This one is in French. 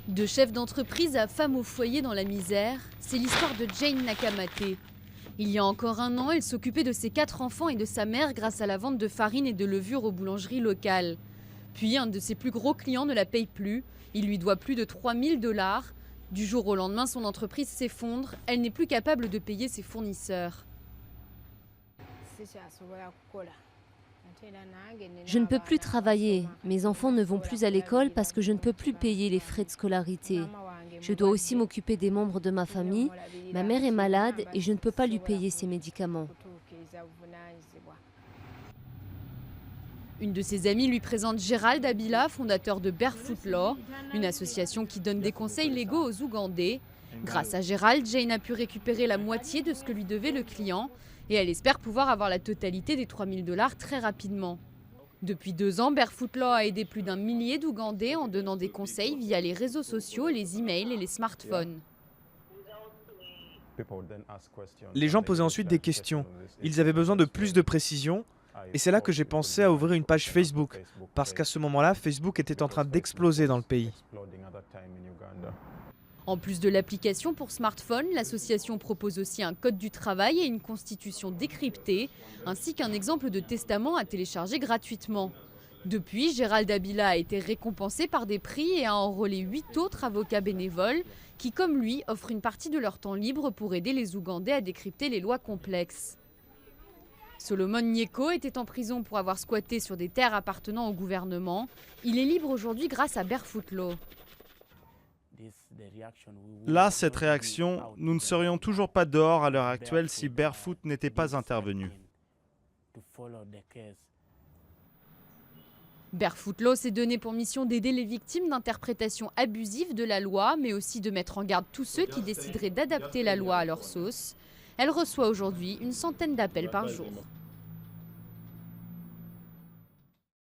De chef d'entreprise à femme au foyer dans la misère, c'est l'histoire de Jane Nakamate. Il y a encore un an, elle s'occupait de ses 4 enfants et de sa mère grâce à la vente de farine et de levure aux boulangeries locales. Puis un de ses plus gros clients ne la paye plus. Il lui doit plus de 3000 $. Du jour au lendemain, son entreprise s'effondre. Elle n'est plus capable de payer ses fournisseurs. Je ne peux plus travailler. Mes enfants ne vont plus à l'école parce que je ne peux plus payer les frais de scolarité. Je dois aussi m'occuper des membres de ma famille. Ma mère est malade et je ne peux pas lui payer ses médicaments. Une de ses amies lui présente Gérald Abila, fondateur de Barefoot Law, une association qui donne des conseils légaux aux Ougandais. Grâce à Gérald, Jane a pu récupérer la moitié de ce que lui devait le client et elle espère pouvoir avoir la totalité des 3000 $ très rapidement. Depuis 2 ans, Barefoot Law a aidé plus d'1 millier d'Ougandais en donnant des conseils via les réseaux sociaux, les emails et les smartphones. Les gens posaient ensuite des questions. Ils avaient besoin de plus de précision. Et c'est là que j'ai pensé à ouvrir une page Facebook, parce qu'à ce moment-là, Facebook était en train d'exploser dans le pays. En plus de l'application pour smartphone, l'association propose aussi un code du travail et une constitution décryptée, ainsi qu'un exemple de testament à télécharger gratuitement. Depuis, Gérald Abila a été récompensé par des prix et a enrôlé 8 autres avocats bénévoles qui, comme lui, offrent une partie de leur temps libre pour aider les Ougandais à décrypter les lois complexes. Solomon Nyeko était en prison pour avoir squatté sur des terres appartenant au gouvernement. Il est libre aujourd'hui grâce à Barefoot Law. Là, cette réaction, nous ne serions toujours pas dehors à l'heure actuelle si Barefoot n'était pas intervenu. Barefoot Law s'est donné pour mission d'aider les victimes d'interprétations abusives de la loi, mais aussi de mettre en garde tous ceux qui décideraient d'adapter la loi à leur sauce. Elle reçoit aujourd'hui une centaine d'appels par jour.